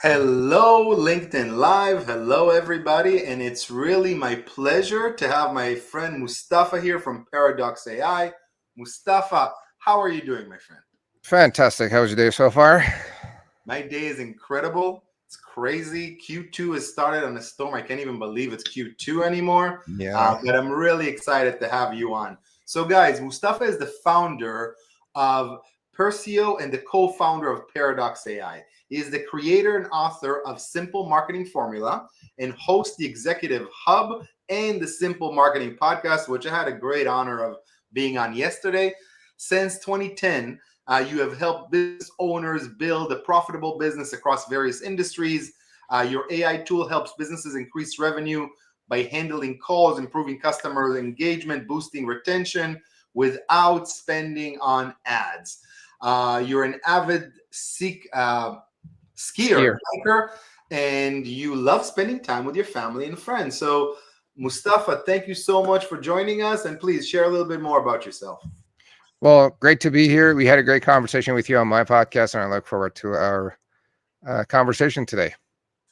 Hello, LinkedIn Live. Hello, everybody. And it's really my pleasure to have my friend Mustafa here from Paradox AI. Mustafa, how are you doing, my friend? Fantastic. How's your day so far? My day is incredible. It's crazy. Q2 has started on a storm. I can't even believe it's Q2 anymore. Yeah. But I'm really excited to have you on. So, guys, Mustafa is the founder of Persio and the co-founder of Paradox AI. He is the creator and author of Simple Marketing Formula and hosts the Executive Hub and the Simple Marketing Podcast, which I had a great honor of being on yesterday. Since 2010, you have helped business owners build a profitable business across various industries. Your AI tool helps businesses increase revenue by handling calls, improving customer engagement, boosting retention without spending on ads. You're an avid skier, Skier. biker, and you love spending time with your family and friends. So, Mustafa, thank you so much for joining us. And please share a little bit more about yourself. Well, great to be here. We had a great conversation with you on my podcast, and I look forward to our conversation today.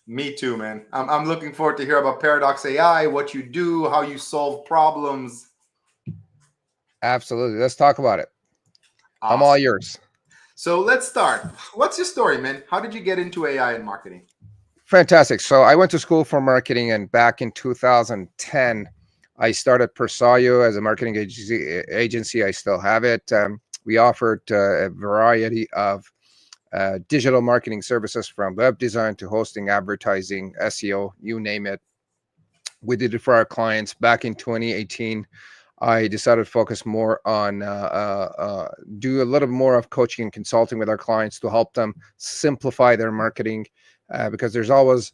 Me too, man. I'm looking forward to hear about Paradox AI, what you do, how you solve problems. Absolutely. Let's talk about it. I'm all Awesome. yours. So let's start. What's your story, man? How did you get into AI and marketing? Fantastic. So I went to school for marketing, and back in 2010, I started Persayo as a marketing agency. I still have it. We offered a variety of digital marketing services from web design to hosting, advertising, SEO, you name it. We did it for our clients. Back in 2018, I decided to focus more on do a little more of coaching and consulting with our clients to help them simplify their marketing, because there's always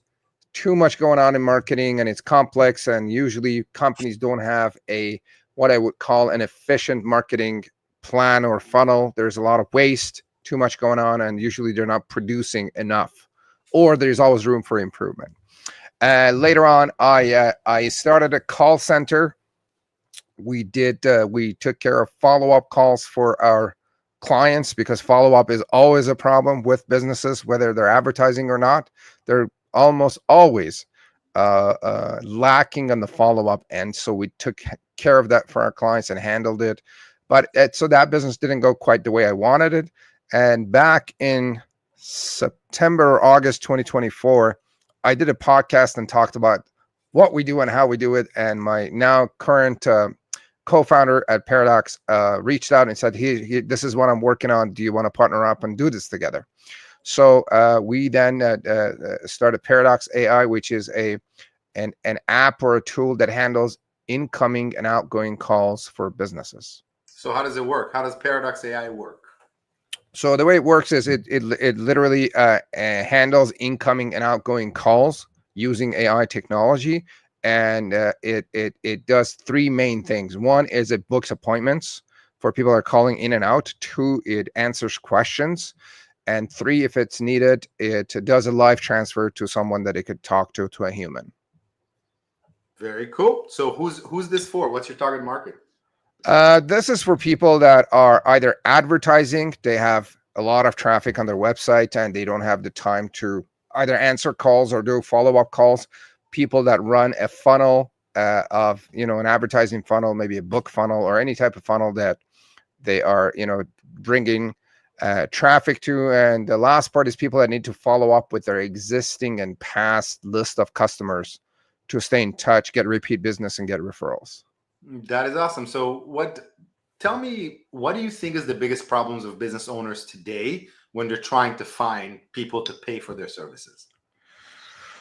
too much going on in marketing and it's complex, and usually companies don't have a what I would call an efficient marketing plan or funnel. There's a lot of waste, too much going on, and usually they're not producing enough, or there's always room for improvement. Later on, I started a call center. We took care of follow-up calls for our clients, because follow-up is always a problem with businesses, whether they're advertising or not. They're almost always lacking on the follow-up, and so we took care of that for our clients and handled it. But so that business didn't go quite the way I wanted it. And back in September or August 2024, I did a podcast and talked about what we do and how we do it. And my now current co-founder at Paradox reached out and said, this is what I'm working on. Do you want to partner up and do this together? So we then started Paradox AI, which is an app or a tool that handles incoming and outgoing calls for businesses. So how does it work? How does Paradox AI work? So the way it works is it literally handles incoming and outgoing calls using AI technology, and it does three main things. One is it books appointments for people that are calling in and out. Two, it answers questions, and three, if it's needed, it does a live transfer to someone that it could talk to a human. Very cool. So who's this for? What's your target market? This is for people that are either advertising, they have a lot of traffic on their website and they don't have the time to either answer calls or do follow-up calls. People that run a funnel of, an advertising funnel, maybe a book funnel or any type of funnel that they are, bringing traffic to. And the last part is people that need to follow up with their existing and past list of customers to stay in touch, get repeat business, and get referrals. That is awesome. So tell me, what do you think is the biggest problems of business owners today when they're trying to find people to pay for their services?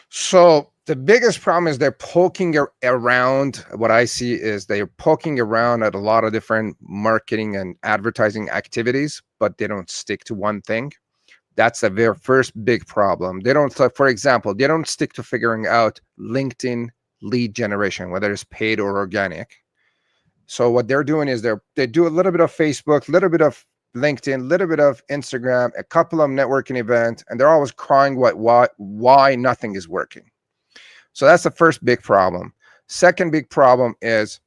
So the biggest problem is they're poking around. What I see is they're poking around at a lot of different marketing and advertising activities, but they don't stick to one thing. That's the very first big problem. They don't, for example, they don't stick to figuring out LinkedIn lead generation, whether it's paid or organic. So what they're doing is they do a little bit of Facebook, a little bit of LinkedIn, a little bit of Instagram, a couple of networking events, and they're always crying why nothing is working. So that's the first big problem. Second big problem is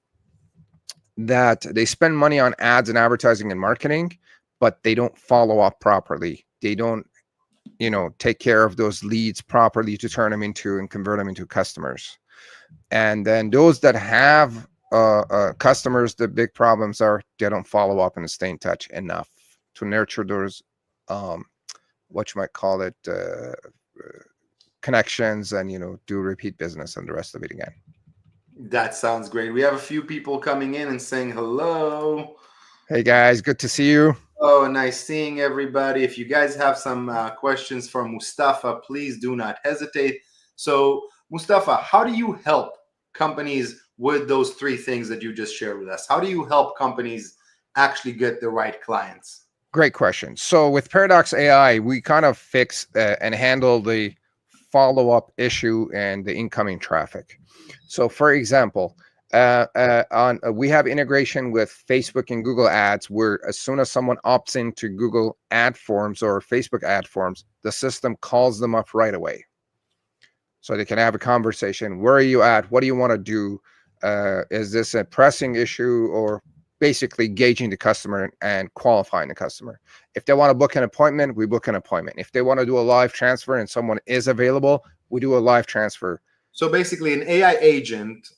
that they spend money on ads and advertising and marketing, but they don't follow up properly. They don't take care of those leads properly to turn them into and convert them into customers. And then those that have customers, the big problems are they don't follow up and stay in touch enough to nurture those what you might call it connections, and do repeat business and the rest of it again. That sounds great. We have a few people coming in and saying hello. Hey guys, good to see you. Oh, nice seeing everybody. If you guys have some questions for Mustafa, please do not hesitate. So Mustafa, how do you help companies with those three things that you just shared with us? How do you help companies actually get the right clients? Great question. So with Paradox AI, we kind of fix and handle the follow-up issue and the incoming traffic. So for example, we have integration with Facebook and Google Ads, where as soon as someone opts into Google ad forms or Facebook ad forms, the system calls them up right away. So they can have a conversation. Where are you at? What do you want to do? Is this a pressing issue, or basically gauging the customer and qualifying the customer? If they want to book an appointment, we book an appointment. If they want to do a live transfer and someone is available, we do a live transfer. So basically an AI agent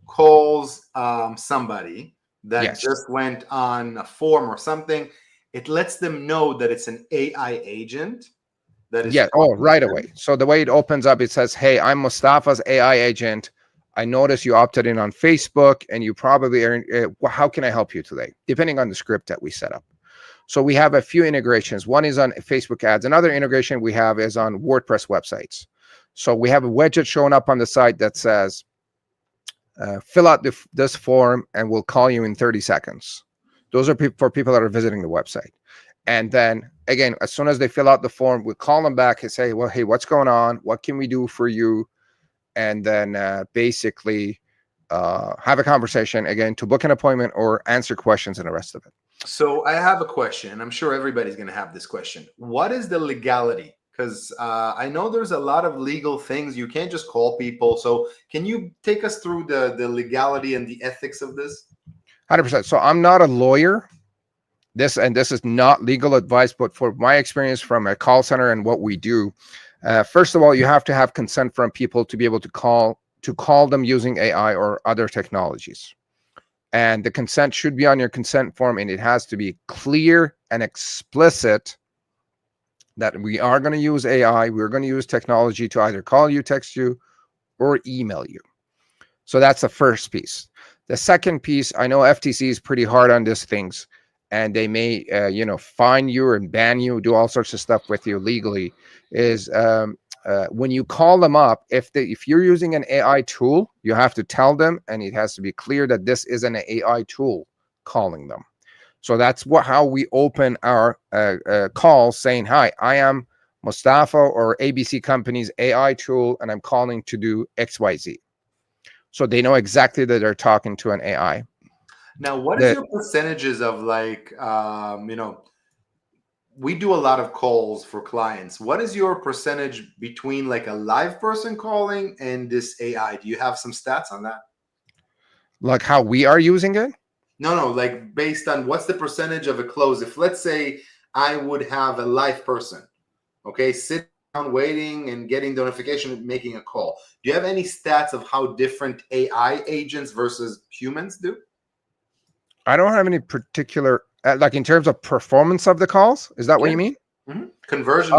calls somebody that just went on a form or something. It lets them know that it's an AI agent. That is right away. So the way it opens up, it says, hey, I'm Mustafa's AI agent. I noticed you opted in on Facebook, and you probably are. How can I help you today? Depending on the script that we set up. So we have a few integrations. One is on Facebook ads. Another integration we have is on WordPress websites. So we have a widget showing up on the site that says, fill out this form and we'll call you in 30 seconds. Those are for people that are visiting the website. And then again, as soon as they fill out the form, we call them back and say, well, hey, what's going on? What can we do for you? And then basically have a conversation again to book an appointment or answer questions and the rest of it. So I have a question. I'm sure everybody's going to have this question. What is the legality? Because I know there's a lot of legal things. You can't just call people. So can you take us through the legality and the ethics of this? 100%. So I'm not a lawyer. This is not legal advice, but for my experience from a call center and what we do, first of all, you have to have consent from people to be able to call them using AI or other technologies. And the consent should be on your consent form, and it has to be clear and explicit that we are going to use AI, we're going to use technology to either call you, text you, or email you. So that's the first piece. The second piece, I know FTC is pretty hard on these things, and they may, fine you and ban you, do all sorts of stuff with you legally, is when you call them up, if you're using an AI tool, you have to tell them, and it has to be clear that this is an AI tool calling them. So that's how we open our calls, saying, hi, I am Mustafa or ABC Company's AI tool, and I'm calling to do XYZ. So they know exactly that they're talking to an AI. Now, what is your percentages of we do a lot of calls for clients. What is your percentage between like a live person calling and this AI? Do you have some stats on that? Like how we are using it? No, like based on what's the percentage of a close? If let's say I would have a live person, okay, sit down waiting and getting the notification and making a call. Do you have any stats of how different AI agents versus humans do? I don't have any particular, like in terms of performance of the calls. Is that what you mean? Mm-hmm. Conversion.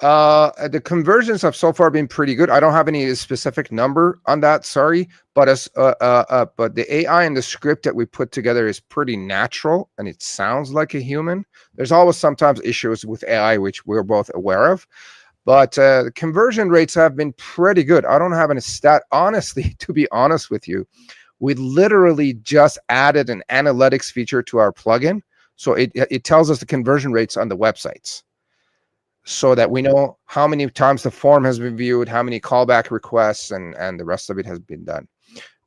The conversions have so far been pretty good. I don't have any specific number on that, sorry, but but the AI and the script that we put together is pretty natural, and it sounds like a human. There's always sometimes issues with AI, which we're both aware of, but the conversion rates have been pretty good. I don't have any stat, honestly, to be honest with you. We literally just added an analytics feature to our plugin, so it tells us the conversion rates on the websites, so that we know how many times the form has been viewed, how many callback requests, and the rest of it has been done.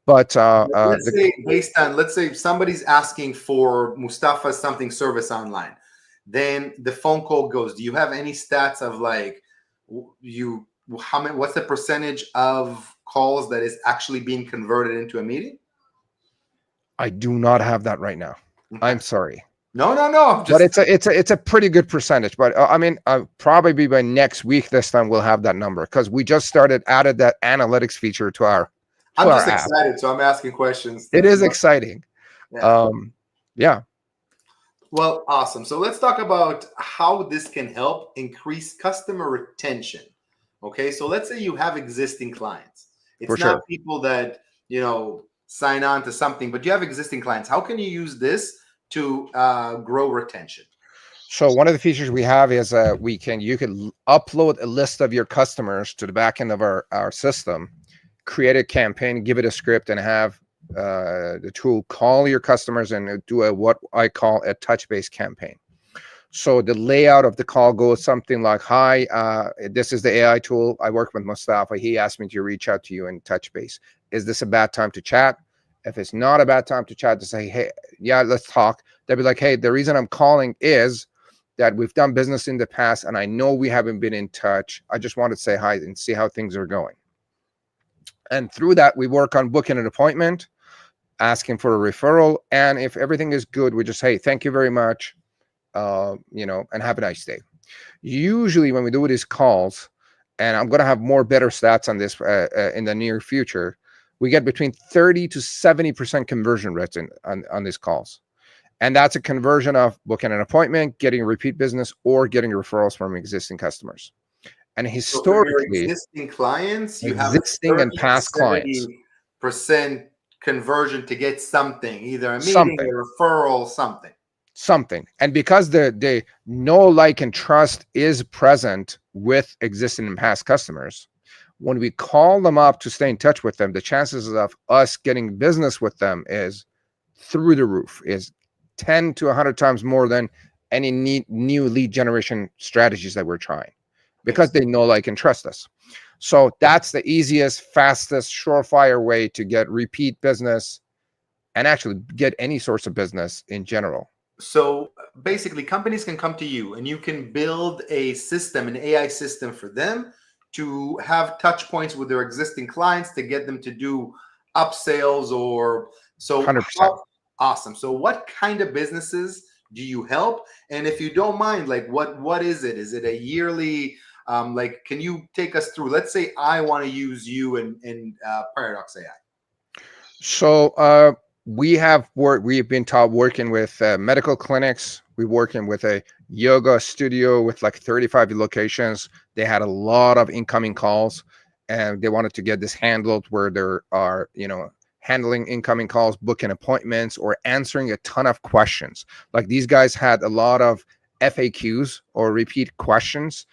But let's say somebody's asking for Mustafa something service online, then the phone call goes. Do you have any stats of like what's the percentage of calls that is actually being converted into a meeting? I do not have that right now. Okay. I'm sorry. No. But it's a pretty good percentage. But I mean, probably by next week this time we'll have that number, because we just added that analytics feature to our I'm just app. excited, so I'm asking questions. It is exciting. Yeah. Yeah. Well, awesome. So let's talk about how this can help increase customer retention. Okay, so let's say you have existing clients. It's For not sure. people that sign on to something, but you have existing clients. How can you use this to grow retention? So one of the features we have is you can upload a list of your customers to the back end of our system, create a campaign, give it a script, and have the tool call your customers and do what I call a touch-based campaign. So the layout of the call goes something like, "Hi, this is the AI tool. I work with Mustafa. He asked me to reach out to you and touch base. Is this a bad time to chat?" If it's not a bad time to chat, to say, "Hey, yeah, let's talk." They'll be like, "Hey, the reason I'm calling is that we've done business in the past, and I know we haven't been in touch. I just want to say hi and see how things are going." And through that, we work on booking an appointment, asking for a referral, and if everything is good, we just, "Hey, thank you very much, and have a nice day." Usually when we do these calls, and I'm going to have better stats on this in the near future, we get between 30 to 70% conversion rates on these calls. And that's a conversion of booking an appointment, getting repeat business, or getting referrals from existing customers. And So from your historically, existing clients, you have a existing 30 and to past clients, 70% conversion to get something, either a meeting, something. a referral, something. And because the know, like, and trust is present with existing and past customers, when we call them up to stay in touch with them, the chances of us getting business with them is through the roof, is 10 to 100 times more than any new lead generation strategies that we're trying, because they know, like, and trust us. So that's the easiest, fastest, surefire way to get repeat business and actually get any source of business in general. So basically, companies can come to you and you can build a system, an AI system for them to have touch points with their existing clients to get them to do upsales or so. 100%. Awesome. So what kind of businesses do you help? And if you don't mind, like what is it? Is it a yearly, can you take us through? Let's say I want to use you in Paradox AI. So we've been taught working with medical clinics. We're working with a yoga studio with like 35 locations. They had a lot of incoming calls, and they wanted to get this handled, where there are, handling incoming calls, booking appointments, or answering a ton of questions. Like, these guys had a lot of FAQs, or repeat questions.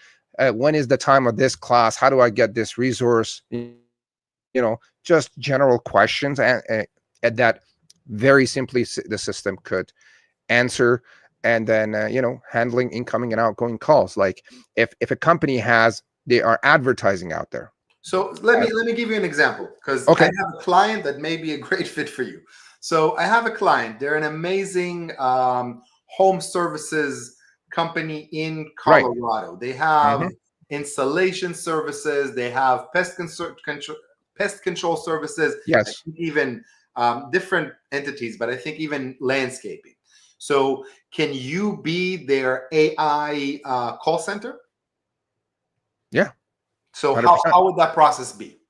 When is the time of this class? How do I get this resource? Just general questions, and that very simply the system could answer. And then handling incoming and outgoing calls. Like, if a company they are advertising out there. So let me give you an example, because Okay. I have a client that may be a great fit for you. So I have a client. They're an amazing home services company in Colorado. Right. They have installation services. They have pest control services. Yes. Even different entities, but I think even landscaping. So can you be their AI call center? Yeah. So how would that process be?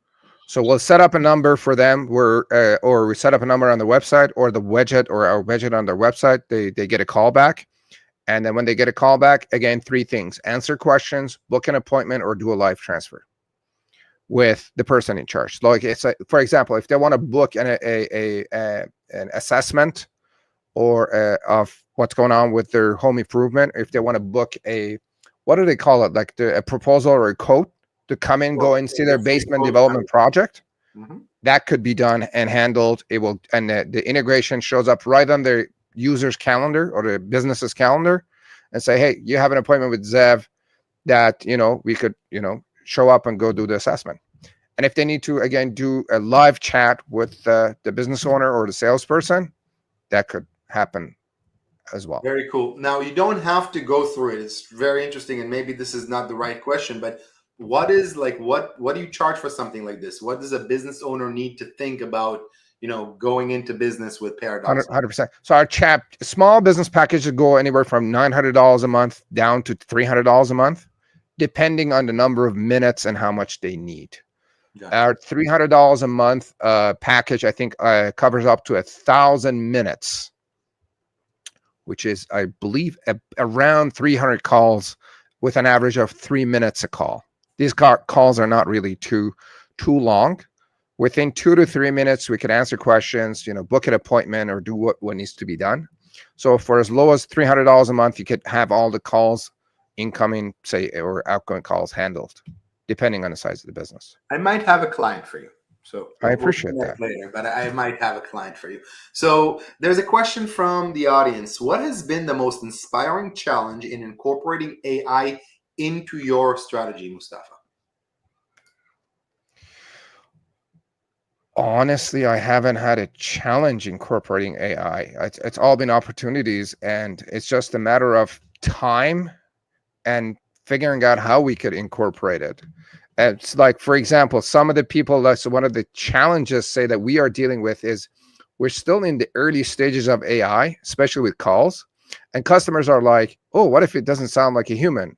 So we'll set up a number for them, or we set up a number on the website, or the widget, or our widget on their website. They get a call back. And then when they get a call back, again, 3 things: answer questions, book an appointment, or do a live transfer with the person in charge. Like, it's for example, if they want to book an assessment or of what's going on with their home improvement, if they want to book what do they call it, like a proposal or a quote to come in, go and see their basement development project, that could be done and handled. It will, and the integration shows up right on their user's calendar or the business's calendar, and say, "Hey, you have an appointment with Zev that we could show up and go do the assessment." And if they need to, again, do a live chat with the business owner or the salesperson, that could happen as well. Very cool. Now, you don't have to go through it. It's very interesting, and maybe this is not the right question, but what do you charge for something like this? What does a business owner need to think about, going into business with Paradox? 100%. So our small business packages go anywhere from $900 a month down to $300 a month, depending on the number of minutes and how much they need. Gotcha. Our $300 a month package, I think, covers up to 1,000 minutes, which is, I believe, around 300 calls with an average of 3 minutes a call. These calls are not really too long. Within 2 to 3 minutes, we can answer questions, book an appointment or do what needs to be done. So for as low as $300 a month, you could have all the calls, incoming, say, or outgoing calls handled, depending on the size of the business. I might have a client for you. So I appreciate that later, but I might have a client for you. So there's a question from the audience. What has been the most inspiring challenge in incorporating AI into your strategy, Mustafa? Honestly, I haven't had a challenge incorporating AI. It's all been opportunities, and it's just a matter of time and figuring out how we could incorporate it. It's like, for example, some of the people, that's one of the challenges, say, that we are dealing with is we're still in the early stages of AI, especially with calls, and customers are like, oh, what if it doesn't sound like a human?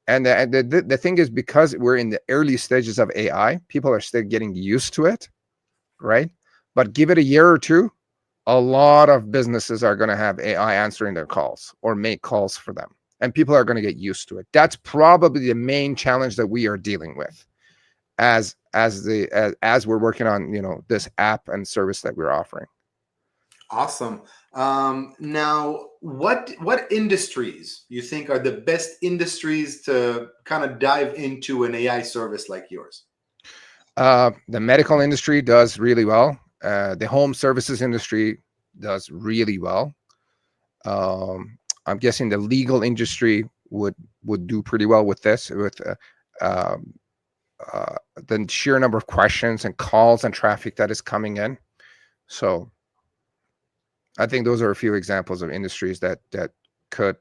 And the thing is, because we're in the early stages of AI, people are still getting used to it, right? But give it a year or two, a lot of businesses are going to have AI answering their calls or make calls for them, and people are going to get used to it. That's probably the main challenge that we are dealing with as we're working on this app and service that we're offering. Awesome. Now, what industries you think are the best industries to kind of dive into an AI service like yours? The medical industry does really well. The home services industry does really well. I'm guessing the legal industry would do pretty well with this, with the sheer number of questions and calls and traffic that is coming in. So I think those are a few examples of industries that could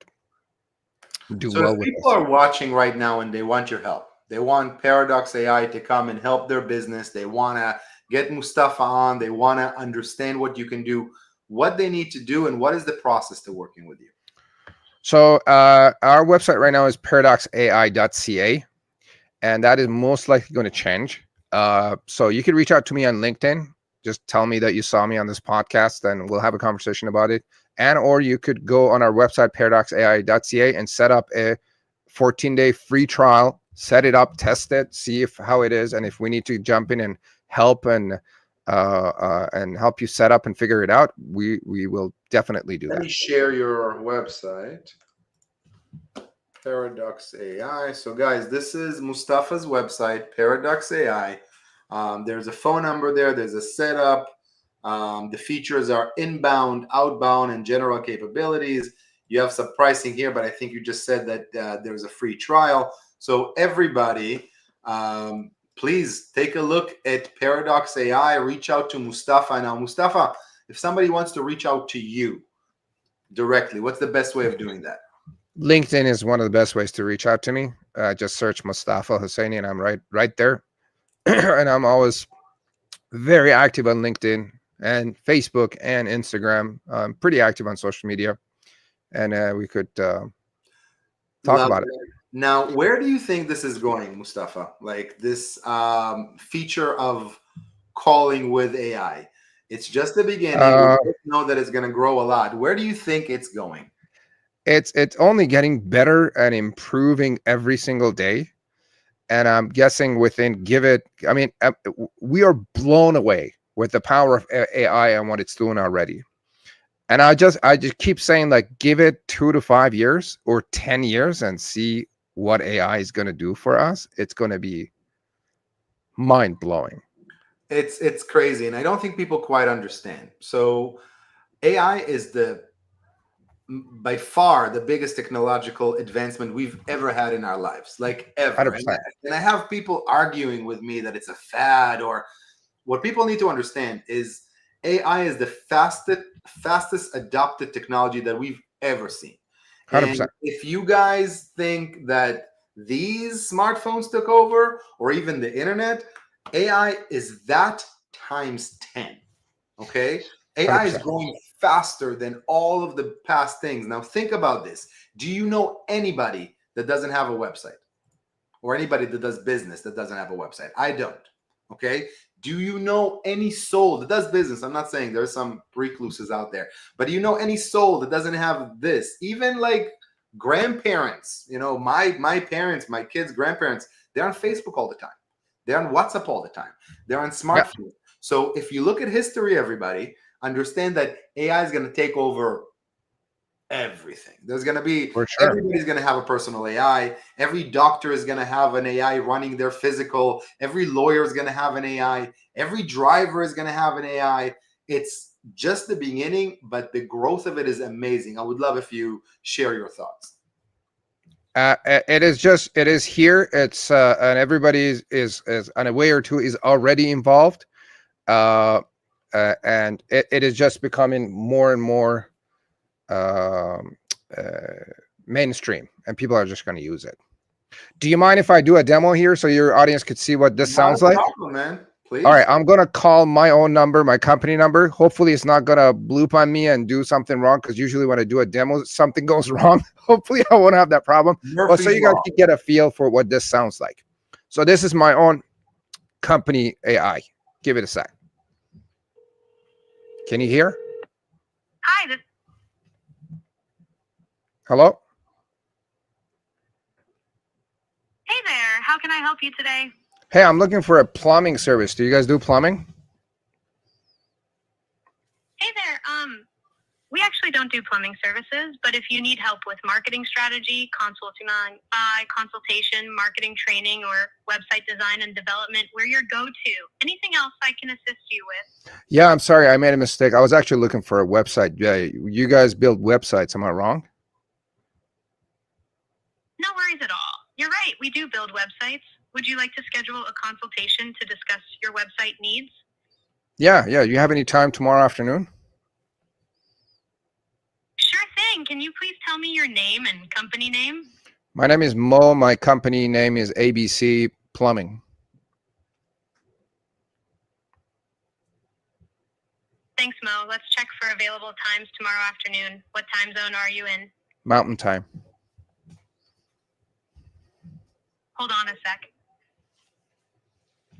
do well with this. People are watching right now and they want your help. They want Paradox AI to come and help their business. They want to get Mustafa on. They want to understand what you can do, what they need to do, and what is the process to working with you. So our website right now is paradoxai.ca, and that is most likely going to change. So you can reach out to me on LinkedIn. Just tell me that you saw me on this podcast, and we'll have a conversation about it. Or you could go on our website, paradoxai.ca, and set up a 14-day free trial. Set it up, test it, see how it is, and if we need to jump in and help and help you set up and figure it out, we will definitely do that. Let me share your website, Paradox AI. So guys, this is Mustafa's website, Paradox AI. There's a phone number there. There's a setup. The features are inbound, outbound, and general capabilities. You have some pricing here, but I think you just said that there's a free trial. So everybody, please take a look at Paradox AI. Reach out to Mustafa. Now, Mustafa, if somebody wants to reach out to you directly, what's the best way of doing that? LinkedIn is one of the best ways to reach out to me. Just search Mustafa Hosseini, and I'm right there. And I'm always very active on LinkedIn and Facebook and Instagram. I'm pretty active on social media, and we could talk about it. Now, where do you think this is going, Mustafa? Like this feature of calling with AI. It's just the beginning. We know that it's going to grow a lot. Where do you think it's going? It's only getting better and improving every single day. And I'm guessing we are blown away with the power of AI and what it's doing already. And I just keep saying, like, give it 2 to 5 years or 10 years and see what AI is going to do for us. It's going to be mind blowing. It's crazy. And I don't think people quite understand. So AI is by far the biggest technological advancement we've ever had in our lives, like ever. And I have people arguing with me that it's a fad, or what people need to understand is AI is the fastest adopted technology that we've ever seen. 100%. And if you guys think that these smartphones took over, or even the internet, AI is that times 10. Okay. AI is 100%. growing faster than all of the past things. Now, think about this. Do you know anybody that doesn't have a website, or anybody that does business that doesn't have a website? I don't. Okay. Do you know any soul that does business? I'm not saying there's some recluses out there, but do you know any soul that doesn't have this? Even like grandparents, my parents, my kids' grandparents, they're on Facebook all the time. They're on WhatsApp all the time. They're on Yeah, smartphones. So if you look at history, everybody, understand that AI is going to take over everything. There's going to be, for sure. everybody's going to have a personal AI. Every doctor is going to have an AI running their physical. Every lawyer is going to have an AI. Every driver is going to have an AI. It's just the beginning, but the growth of it is amazing. I would love if you share your thoughts. It is here. It's and everybody is on a way or two is already involved, and it is just becoming more and more um, mainstream, and people are just going to use it. Do you mind if I do a demo here so your audience could see what this Not sounds a like? problem, man. Please. All right, I'm gonna call my own number, my company number. Hopefully, it's not gonna bloop on me and do something wrong, because usually when I do a demo, something goes wrong. Hopefully, I won't have that problem. But so you guys can get a feel for what this sounds like. So this is my own company AI. Give it a sec. Can you hear? Hi. Hello? Hey there. How can I help you today? Hey, I'm looking for a plumbing service. Do you guys do plumbing? Hey there. We actually don't do plumbing services, but if you need help with marketing strategy, consultation, marketing training, or website design and development, we're your go-to. Anything else I can assist you with? Yeah, I'm sorry, I made a mistake. I was actually looking for a website. Yeah, you guys build websites. Am I wrong? No worries at all. You're right. We do build websites. Would you like to schedule a consultation to discuss your website needs? Yeah. You have any time tomorrow afternoon? Sure thing. Can you please tell me your name and company name? My name is Mo. My company name is ABC Plumbing. Thanks, Mo. Let's check for available times tomorrow afternoon. What time zone are you in? Mountain Time. Hold on a sec.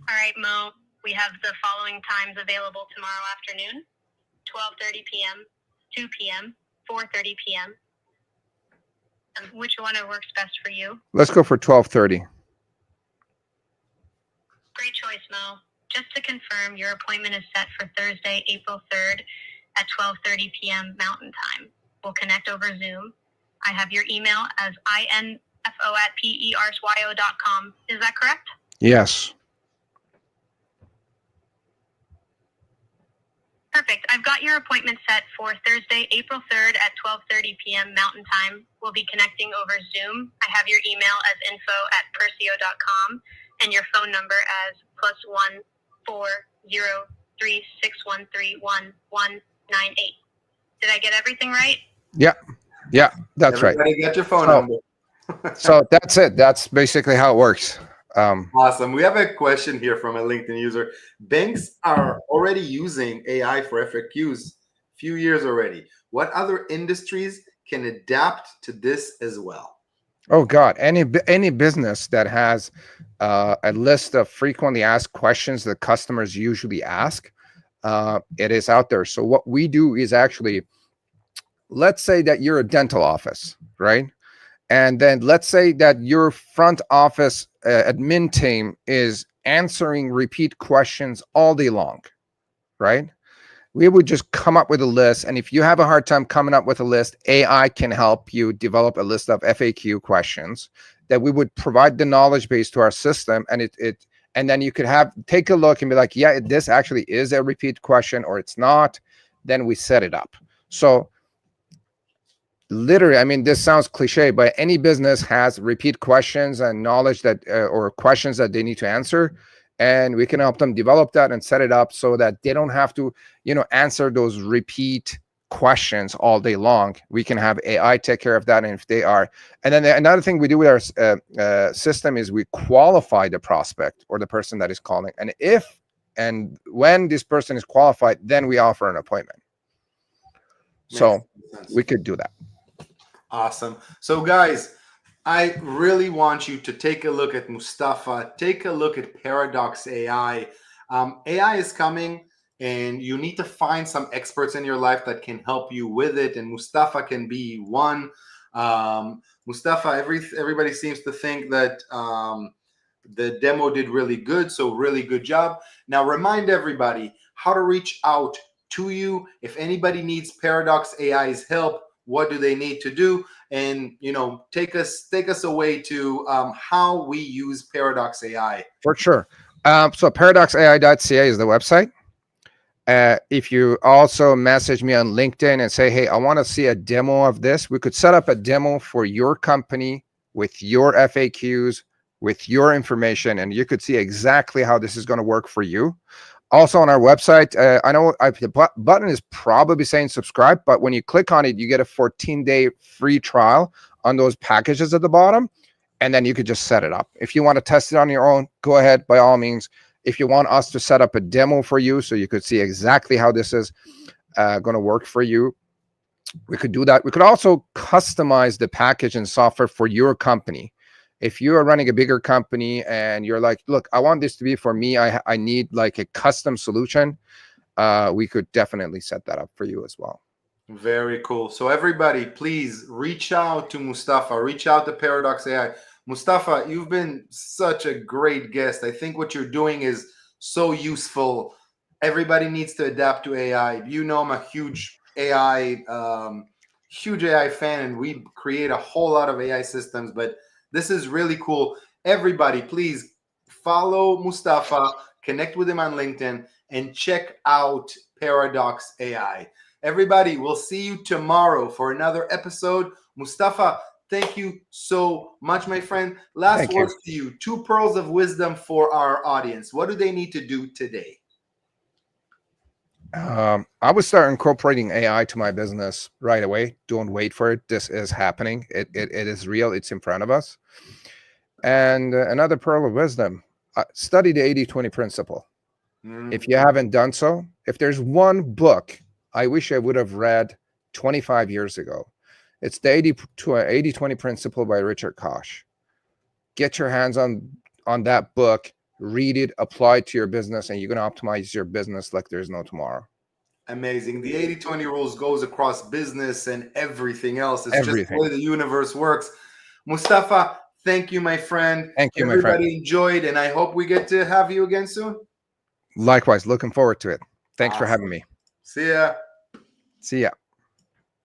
All right, Mo, we have the following times available tomorrow afternoon: 12:30 p.m., 2 p.m., 4:30 p.m. Which one works best for you? Let's go for 12:30. Great choice, Mo. Just to confirm, your appointment is set for Thursday, April 3rd at 12:30 p.m. Mountain Time. We'll connect over Zoom. I have your email as info@persyo.com. Is that correct? Yes. Perfect. I've got your appointment set for Thursday, April 3rd at 12:30 p.m. Mountain Time. We'll be connecting over Zoom. I have your email as info@persyo.com and your phone number as +1 403-613-1198. Did I get everything right? Yeah, that's right. Everybody get your phone number. So that's it. That's basically how it works. Awesome. We have a question here from a LinkedIn user. Banks are already using AI for FAQs, few years already. What other industries can adapt to this as well? Oh God, any business that has a list of frequently asked questions that customers usually ask, it is out there. So what we do is actually, let's say that you're a dental office, right? And then let's say that your front office admin team is answering repeat questions all day long, right? We would just come up with a list. And if you have a hard time coming up with a list, AI can help you develop a list of FAQ questions that we would provide the knowledge base to our system. And and then you could take a look and be like, yeah, this actually is a repeat question or it's not. Then we set it up. So literally, I mean, this sounds cliche, but any business has repeat questions and knowledge that or questions that they need to answer, and we can help them develop that and set it up so that they don't have to, answer those repeat questions all day long. We can have AI take care of that, and if they are, and then another thing we do with our system is we qualify the prospect or the person that is calling, and if And when this person is qualified, then we offer an appointment. So Makes we sense. could do that. Awesome. So guys, I really want you to take a look at Mustafa, take a look at Paradox AI. AI is coming, and you need to find some experts in your life that can help you with it, and Mustafa can be one. Mustafa, everybody seems to think that the demo did really good, so really good job. Now remind everybody how to reach out to you. If anybody needs Paradox AI's help, what do they need to do? And take us away to how we use Paradox AI. For sure. So paradoxai.ca is the website. If you also message me on LinkedIn and say, hey, I want to see a demo of this, we could set up a demo for your company with your FAQs, with your information, and you could see exactly how this is going to work for you. Also on our website, I know the button is probably saying subscribe, but when you click on it, you get a 14-day free trial on those packages at the bottom, and then you could just set it up. If you want to test it on your own, go ahead, by all means. If you want us to set up a demo for you so you could see exactly how this is going to work for you, we could do that. We could also customize the package and software for your company. If you are running a bigger company and you're like, look, I want this to be for me, I need like a custom solution, we could definitely set that up for you as well. Very cool. So everybody, please reach out to Mustafa, reach out to Paradox AI. Mustafa, you've been such a great guest. I think what you're doing is so useful. Everybody needs to adapt to AI. You know, I'm a huge AI fan, and we create a whole lot of AI systems, but this is really cool. Everybody, please follow Mustafa, connect with him on LinkedIn, and check out Paradox AI. Everybody, we'll see you tomorrow for another episode. Mustafa, thank you so much, my friend. Last words to you. 2 pearls of wisdom for our audience. What do they need to do today? I would start incorporating AI to my business right away. Don't wait for it. This is happening. It is real. It's in front of us. And another pearl of wisdom, study the 80-20 principle. If you haven't done so, if there's one book I wish I would have read 25 years ago, it's the 80-20 principle by Richard Koch. Get your hands on that book, read it, apply it to your business, and you're going to optimize your business like there's no tomorrow. Amazing. The 80-20 rules goes across business and everything else. It's Everything. just the way the universe works. Mustafa, thank you, my friend. Thank you, Everybody my friend. enjoyed, and I hope we get to have you again soon. Likewise, looking forward to it. Thanks for having me. See ya. See ya.